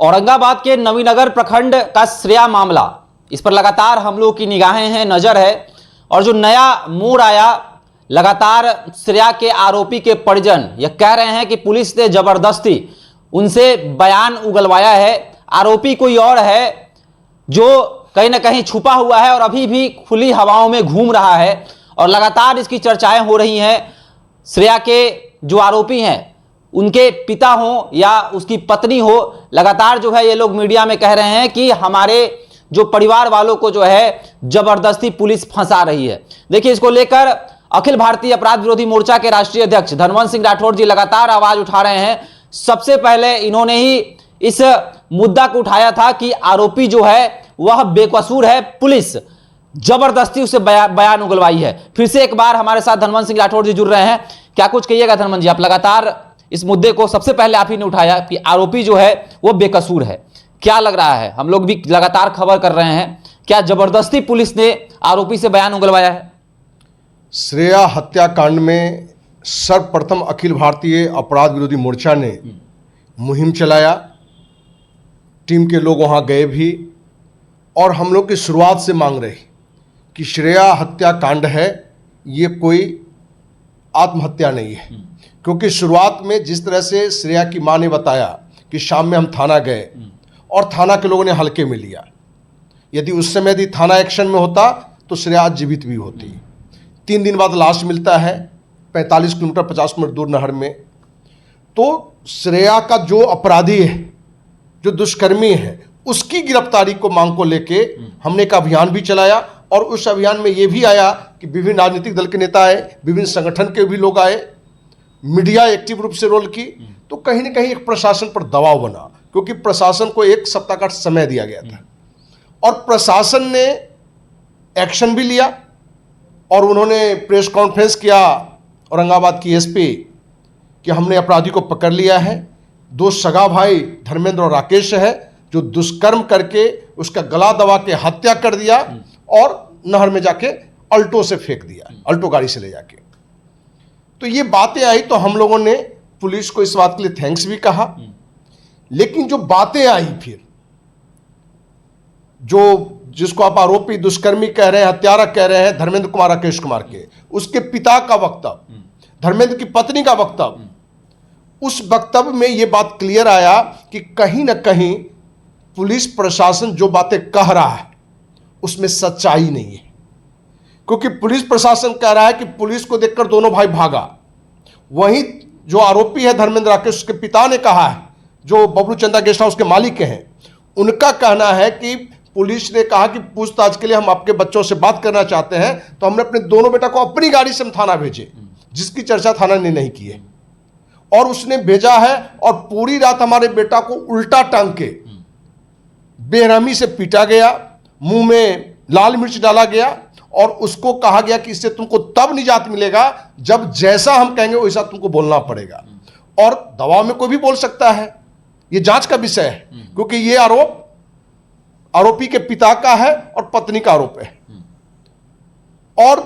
औरंगाबाद के नवीनगर प्रखंड का श्रेया मामला, इस पर लगातार हम लोग की निगाहें हैं, नजर है। और जो नया मोड़ आया, लगातार श्रेया के आरोपी के परिजन यह कह रहे हैं कि पुलिस ने जबरदस्ती उनसे बयान उगलवाया है। आरोपी कोई और है जो कहीं ना कहीं छुपा हुआ है और अभी भी खुली हवाओं में घूम रहा है और लगातार इसकी चर्चाएं हो रही हैं। श्रेया के जो आरोपी हैं उनके पिता हो या उसकी पत्नी हो, लगातार जो है ये लोग मीडिया में कह रहे हैं कि हमारे जो परिवार वालों को जो है जबरदस्ती पुलिस फंसा रही है। देखिए, इसको लेकर अखिल भारतीय अपराध विरोधी मोर्चा के राष्ट्रीय अध्यक्ष धनवंत सिंह राठौर जी लगातार आवाज उठा रहे हैं। सबसे पहले इन्होंने ही इस मुद्दा को उठाया था कि आरोपी जो है वह बेकसूर है, पुलिस जबरदस्ती उसे बयान उगलवाई है। फिर से एक बार हमारे साथ धनवंत सिंह राठौर जी जुड़ रहे हैं। क्या कुछ कहिएगा धनवंत जी? आप लगातार इस मुद्दे को सबसे पहले आप ही ने उठाया कि आरोपी जो है वो बेकसूर है, क्या लग रहा है? हम लोग भी लगातार खबर कर रहे हैं, क्या जबरदस्ती पुलिस ने आरोपी से बयान उगलवाया है? श्रेया हत्याकांड में सर्वप्रथम अखिल भारतीय अपराध विरोधी मोर्चा ने मुहिम चलाया। टीम के लोग वहां गए भी और हम लोग की शुरुआत से मांग रहे कि श्रेया हत्याकांड है, ये कोई आत्महत्या नहीं है। क्योंकि शुरुआत में जिस तरह से श्रेया की मां ने बताया कि शाम में हम थाना गए और थाना के लोगों ने हल्के में लिया। यदि उस समय यदि थाना एक्शन में होता तो श्रेया जीवित भी होती। 3 दिन बाद लाश मिलता है 45 किलोमीटर 50 मिनट दूर नहर में। तो श्रेया का जो अपराधी है, जो दुष्कर्मी है, उसकी गिरफ्तारी को मांग को लेके हमने एक अभियान भी चलाया और उस अभियान में ये भी आया कि विभिन्न राजनीतिक दल के नेता आए, विभिन्न संगठन के भी लोग आए, मीडिया एक्टिव रूप से रोल की। तो कहीं ना कहीं एक प्रशासन पर दबाव बना, क्योंकि प्रशासन को 1 सप्ताह का समय दिया गया था और प्रशासन ने एक्शन भी लिया और उन्होंने प्रेस कॉन्फ्रेंस किया औरंगाबाद की एसपी कि हमने अपराधी को पकड़ लिया है। 2 सगा भाई धर्मेंद्र और राकेश है जो दुष्कर्म करके उसका गला दबा के हत्या कर दिया और नहर में जाके अल्टो से फेंक दिया, अल्टो गाड़ी से ले जाके। तो ये बातें आई तो हम लोगों ने पुलिस को इस बात के लिए थैंक्स भी कहा। लेकिन जो बातें आई फिर, जो जिसको आप आरोपी दुष्कर्मी कह रहे हैं, हत्यारा कह रहे हैं, धर्मेंद्र कुमार राकेश कुमार के, उसके पिता का वक्तव्य, धर्मेंद्र की पत्नी का वक्तव्य, उस वक्तव्य में यह बात क्लियर आया कि कहीं ना कहीं पुलिस प्रशासन जो बातें कह रहा है उसमें सच्चाई नहीं है। क्योंकि पुलिस प्रशासन कह रहा है कि पुलिस को देखकर दोनों भाई भागा। वहीं जो आरोपी है धर्मेंद्र राकेश, उसके पिता ने कहा है, जो बबलू चंदा गेस्ट हाउस के मालिक हैं, उनका कहना है कि पुलिस ने कहा कि पूछताछ के लिए हम आपके बच्चों से बात करना चाहते हैं, तो हमने अपने दोनों बेटा को अपनी गाड़ी से हम थाना भेजे, जिसकी चर्चा थाना ने नहीं की है। और उसने भेजा है और पूरी रात हमारे बेटा को उल्टा टांग के बेरहमी से पीटा गया, मुंह में लाल मिर्च डाला गया और उसको कहा गया कि इससे तुमको तब निजात मिलेगा जब जैसा हम कहेंगे वैसा तुमको बोलना पड़ेगा। और दबाव में कोई भी बोल सकता है, यह जांच का विषय है, क्योंकि यह आरोप आरोपी के पिता का है और पत्नी का आरोप है। और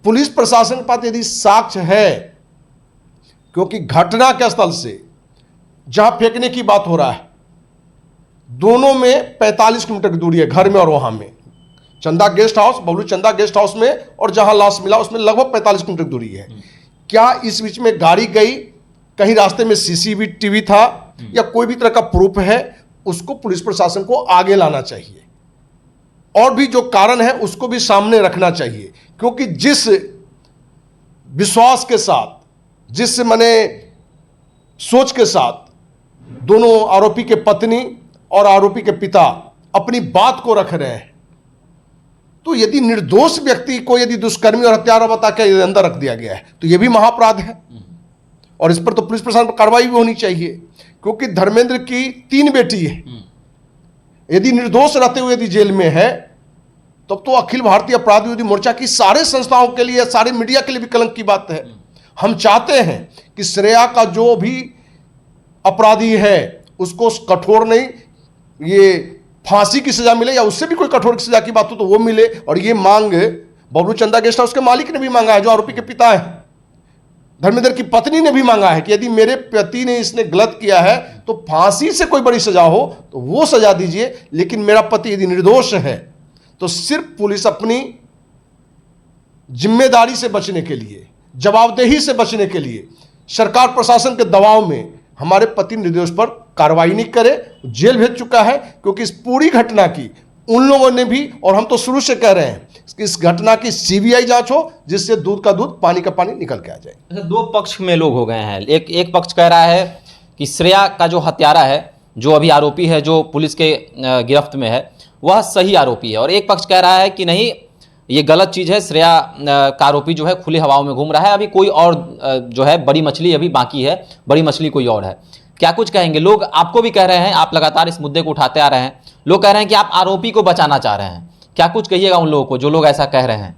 पुलिस प्रशासन के पास यदि साक्ष्य है, क्योंकि घटना के स्थल से जहां फेंकने की बात हो रहा है, दोनों में 45 किलोमीटर की दूरी है, घर में और वहां में। चंदा गेस्ट हाउस, बबलू चंदा गेस्ट हाउस में और जहां लाश मिला उसमें लगभग 45 किलोमीटर की दूरी है। क्या इस बीच में गाड़ी गई, कहीं रास्ते में सीसीटीवी था या कोई भी तरह का प्रूफ है, उसको पुलिस प्रशासन को आगे लाना चाहिए और भी जो कारण है उसको भी सामने रखना चाहिए। क्योंकि जिस विश्वास के साथ, जिस माने सोच के साथ दोनों आरोपी के पत्नी और आरोपी के पिता अपनी बात को रख रहे हैं, तो यदि निर्दोष व्यक्ति को यदि दुष्कर्मी और हत्यारा बता के अंदर रख दिया गया है तो यह भी महाअपराध है और इस पर तो पुलिस प्रशासन पर कार्रवाई भी होनी चाहिए। क्योंकि धर्मेंद्र की 3 बेटी है, यदि निर्दोष रहते हुए यदि जेल में है तब तो अखिल भारतीय अपराध विरोधी मोर्चा की सारे संस्थाओं के लिए, सारे मीडिया के लिए भी कलंक की बात है। हम चाहते हैं कि श्रेया का जो भी अपराधी है उसको कठोर नहीं, ये फांसी की सजा मिले या उससे भी कोई कठोर सजा की बात हो तो वो मिले। और ये मांग बबलू चंदा गेस्ट हाउस के मालिक ने भी मांगा है, जो आरोपी के पिता है। धर्मेंद्र की पत्नी ने भी मांगा है कि यदि मेरे पति ने इसने गलत किया है तो फांसी से कोई बड़ी सजा हो तो वो सजा दीजिए, लेकिन मेरा पति यदि निर्दोष है तो सिर्फ पुलिस अपनी जिम्मेदारी से बचने के लिए, जवाबदेही से बचने के लिए, सरकार प्रशासन के दबाव में हमारे पति निर्दोष पर कार्रवाई नहीं करे, जेल भेज चुका है। क्योंकि इस पूरी घटना की उन लोगों ने भी, और हम तो शुरू से कह रहे हैं कि इस घटना की सीबीआई जांच हो, जिससे दूध का दूध पानी का पानी निकल के आ जाए। अच्छा, दो पक्ष में लोग हो गए हैं। एक पक्ष कह रहा है कि श्रेया का जो हत्यारा है, जो अभी आरोपी है, जो पुलिस के गिरफ्त में है, वह सही आरोपी है, और एक पक्ष कह रहा है कि नहीं, ये गलत चीज़ है, श्रेया का आरोपी जो है खुली हवाओं में घूम रहा है, अभी कोई और जो है बड़ी मछली अभी बाकी है, बड़ी मछली कोई और है। क्या कुछ कहेंगे? लोग आपको भी कह रहे हैं, आप लगातार इस मुद्दे को उठाते आ रहे हैं, लोग कह रहे हैं कि आप आरोपी को बचाना चाह रहे हैं। क्या कुछ कहिएगा उन लोगों को जो लोग ऐसा कह रहे हैं?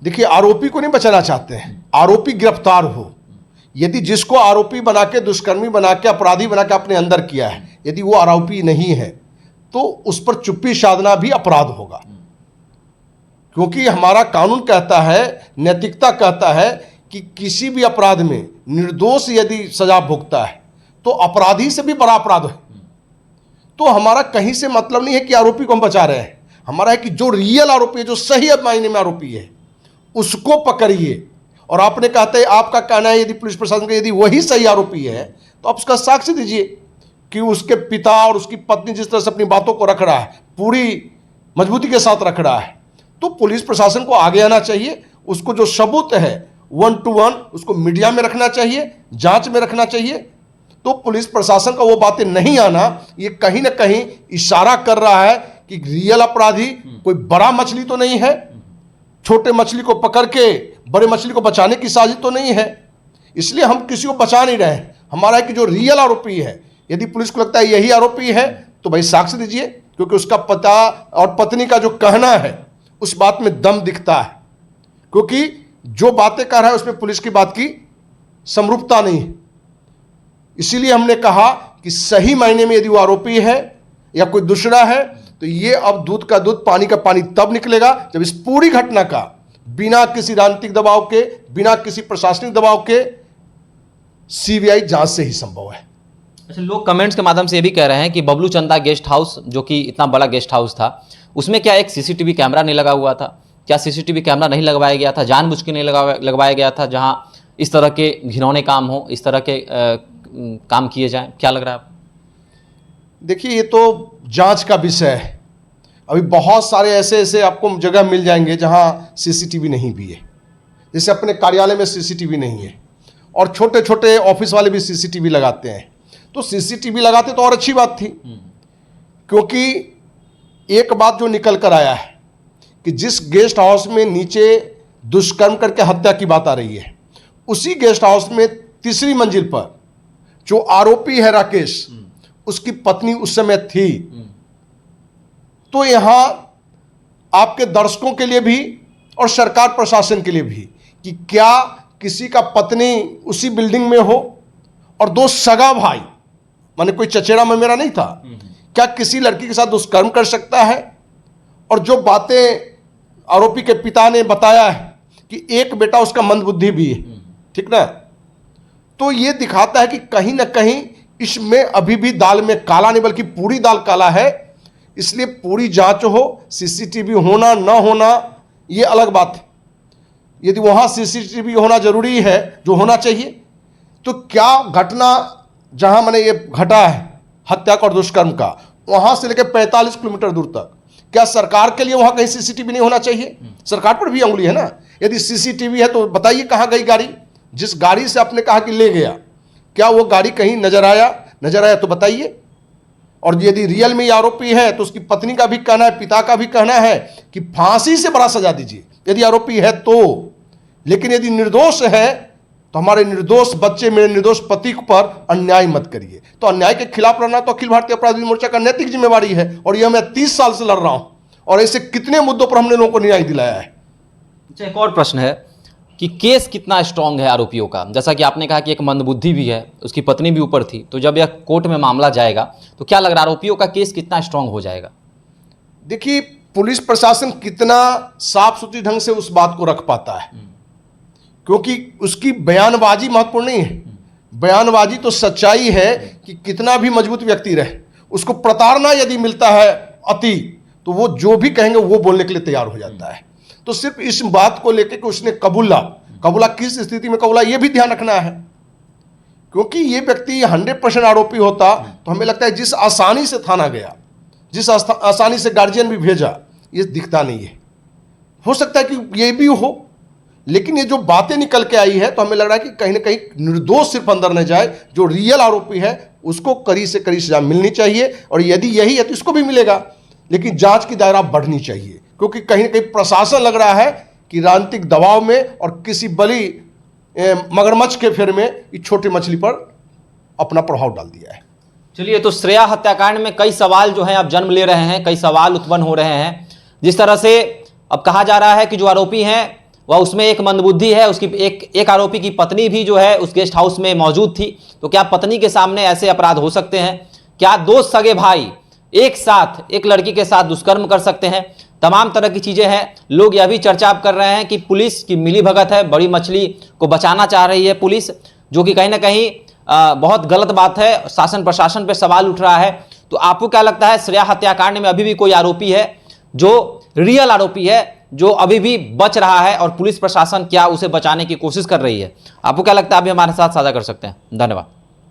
देखिए, आरोपी को नहीं बचाना चाहते हैं, आरोपी गिरफ्तार हो। यदि जिसको आरोपी बना के, दुष्कर्मी बना के, अपराधी बना के अपने अंदर किया है, यदि वो आरोपी नहीं है तो उस पर चुप्पी साधना भी अपराध होगा। क्योंकि हमारा कानून कहता है, नैतिकता कहता है कि किसी भी अपराध में निर्दोष यदि सजा भुगता है तो अपराधी से भी बड़ा अपराध है। तो हमारा कहीं से मतलब नहीं है कि आरोपी को हम बचा रहे हैं, हमारा है कि जो रियल आरोपी है, जो सही मायने में आरोपी है, उसको पकड़िए। और आपने कहते हैं, आपका कहना है यदि पुलिस प्रशासन का यदि वही सही आरोपी है तो आप उसका साक्ष्य दीजिए कि उसके पिता और उसकी पत्नी जिस तरह से अपनी बातों को रख रहा है, पूरी मजबूती के साथ रख रहा है, तो पुलिस प्रशासन को आगे आना चाहिए। उसको जो सबूत है 1 to 1 उसको मीडिया में रखना चाहिए, जांच में रखना चाहिए। तो पुलिस प्रशासन का वो बातें नहीं आना, ये कहीं ना कहीं इशारा कर रहा है कि रियल अपराधी कोई बड़ा मछली तो नहीं है, छोटे मछली को पकड़ के बड़े मछली को बचाने की साजिश तो नहीं है। इसलिए हम किसी को बचा नहीं रहे हैं, हमारा है कि जो रियल आरोपी है, यदि पुलिस को लगता है यही आरोपी है तो भाई साक्ष्य दीजिए, क्योंकि उसका पिता और पत्नी का जो कहना है उस बात में दम दिखता है। क्योंकि जो बातें कर रहा है उसमें पुलिस की बात की समरूपता नहीं है। इसीलिए हमने कहा कि सही मायने में यदि वो आरोपी है या कोई दूसरा है तो ये अब दूध का दूध पानी का पानी तब निकलेगा जब इस पूरी घटना का बिना किसी राजनीतिक दबाव के, बिना किसी प्रशासनिक दबाव के सीबीआई जांच से ही संभव है। अच्छा, लोग कमेंट्स के माध्यम से ये भी कह रहे हैं कि बबलू चंदा गेस्ट हाउस, जो कि इतना बड़ा गेस्ट हाउस था, उसमें क्या एक सीसीटीवी कैमरा नहीं लगा हुआ था? क्या सीसीटीवी कैमरा नहीं लगवाया गया था, जानबूझ के नहीं लगवाया गया था, जहां इस तरह के घिनौने काम हो, इस तरह के काम किए जाएं? क्या लग रहा है आपको? देखिए, ये तो जांच का विषय है। अभी बहुत सारे ऐसे आपको जगह मिल जाएंगे जहां सीसीटीवी नहीं भी है। जैसे अपने कार्यालय में सीसीटीवी नहीं है, और छोटे छोटे ऑफिस वाले भी सीसीटीवी लगाते हैं। तो सीसीटीवी लगाते तो और अच्छी बात थी, क्योंकि एक बात जो निकल कर आया है कि जिस गेस्ट हाउस में नीचे दुष्कर्म करके हत्या की बात आ रही है, उसी गेस्ट हाउस में तीसरी मंजिल पर जो आरोपी है राकेश, उसकी पत्नी उस समय थी। तो यहां आपके दर्शकों के लिए भी और सरकार प्रशासन के लिए भी कि क्या किसी का पत्नी उसी बिल्डिंग में हो और दो सगा भाई, माने कोई चचेरा ममेरा नहीं था, क्या किसी लड़की के साथ दुष्कर्म कर सकता है? और जो बातें आरोपी के पिता ने बताया है कि एक बेटा उसका मंदबुद्धि भी है, ठीक ना, तो ये दिखाता है कि कहीं ना कहीं इसमें अभी भी दाल में काला नहीं बल्कि पूरी दाल काला है। इसलिए पूरी जांच हो, सीसीटीवी होना ना होना ये अलग बात है। यदि वहां सीसीटीवी होना जरूरी है, जो होना चाहिए, तो क्या घटना जहां मैंने ये घटा है हत्या और दुष्कर्म का, वहां से लेकर 45 किलोमीटर दूर तक, क्या सरकार के लिए वहां कहीं सीसीटीवी नहीं होना चाहिए? सरकार पर भी अंगुली है ना। यदि सीसीटीवी है तो बताइए कहां गई गाड़ी, जिस गाड़ी से आपने कहा कि ले गया, क्या वो गाड़ी कहीं नजर आया तो बताइए। और यदि रियल में ये आरोपी है तो उसकी पत्नी का भी कहना है, पिता का भी कहना है कि फांसी से बड़ा सजा दीजिए यदि आरोपी है तो। लेकिन यदि निर्दोष है तो हमारे निर्दोष बच्चे, मेरे निर्दोष पति पर अन्याय मत करिए। तो अन्याय के खिलाफ लड़ना तो अखिल भारतीय अपराध विरोधी मोर्चा का नैतिक जिम्मेवारी है, और यह मैं 30 साल से लड़ रहा हूं, और ऐसे कितने मुद्दों पर हमने लोगों को न्याय दिलाया है। अच्छा, एक और प्रश्न है कि केस कितना स्ट्रांग है आरोपियों का? जैसा कि आपने कहा कि एक मंदबुद्धि भी है, उसकी पत्नी भी ऊपर थी, तो जब यह कोर्ट में मामला जाएगा तो क्या लग रहा है आरोपियों का केस कितना स्ट्रांग हो जाएगा? देखिए, पुलिस प्रशासन कितना साफ सुथरी ढंग से उस बात को रख पाता है, क्योंकि उसकी बयानबाजी महत्वपूर्ण नहीं है। बयानबाजी तो सच्चाई है कि कितना भी मजबूत व्यक्ति रहे, उसको प्रताड़ना यदि मिलता है अति, तो वो जो भी कहेंगे वो बोलने के लिए तैयार हो जाता है। तो सिर्फ इस बात को लेकर कि उसने कबूला किस स्थिति में कबूला, ये भी ध्यान रखना है, क्योंकि ये व्यक्ति 100% आरोपी होता तो हमें लगता है जिस आसानी से थाना गया, जिस आसानी से गार्जियन भी भेजा, ये दिखता नहीं है। हो सकता है कि ये भी हो, लेकिन ये जो बातें निकल के आई है तो हमें लग रहा है कि कहीं ना कहीं निर्दोष सिर्फ अंदर न जाए, जो रियल आरोपी है उसको कड़ी से कड़ी सजा मिलनी चाहिए, और यदि यही है तो इसको भी मिलेगा, लेकिन जांच की दायरा बढ़नी चाहिए, क्योंकि कहीं ना कहीं प्रशासन लग रहा है कि राजनीतिक दबाव में और किसी बड़ी मगरमच्छ के फेर में इस छोटी मछली पर अपना प्रभाव डाल दिया है। चलिए, तो श्रेया हत्याकांड में कई सवाल जो हैं अब जन्म ले रहे हैं, कई सवाल उत्पन्न हो रहे हैं। जिस तरह से अब कहा जा रहा है कि जो आरोपी हैं वह उसमें एक मंदबुद्धि है, उसकी एक आरोपी की पत्नी भी जो है उस गेस्ट हाउस में मौजूद थी, तो क्या पत्नी के सामने ऐसे अपराध हो सकते हैं? क्या दो सगे भाई एक साथ एक लड़की के साथ दुष्कर्म कर सकते हैं? तमाम तरह की चीजें हैं। लोग यह भी चर्चा कर रहे हैं कि पुलिस की मिलीभगत है, बड़ी मछली को बचाना चाह रही है पुलिस, जो कि कहीं ना कहीं बहुत गलत बात है। शासन प्रशासन पर सवाल उठ रहा है। तो आपको क्या लगता है, श्रेया हत्याकांड में अभी भी कोई आरोपी है जो रियल आरोपी है, जो अभी भी बच रहा है, और पुलिस प्रशासन क्या उसे बचाने की कोशिश कर रही है? आपको क्या लगता है? अभी हमारे साथ साझा कर सकते हैं। धन्यवाद।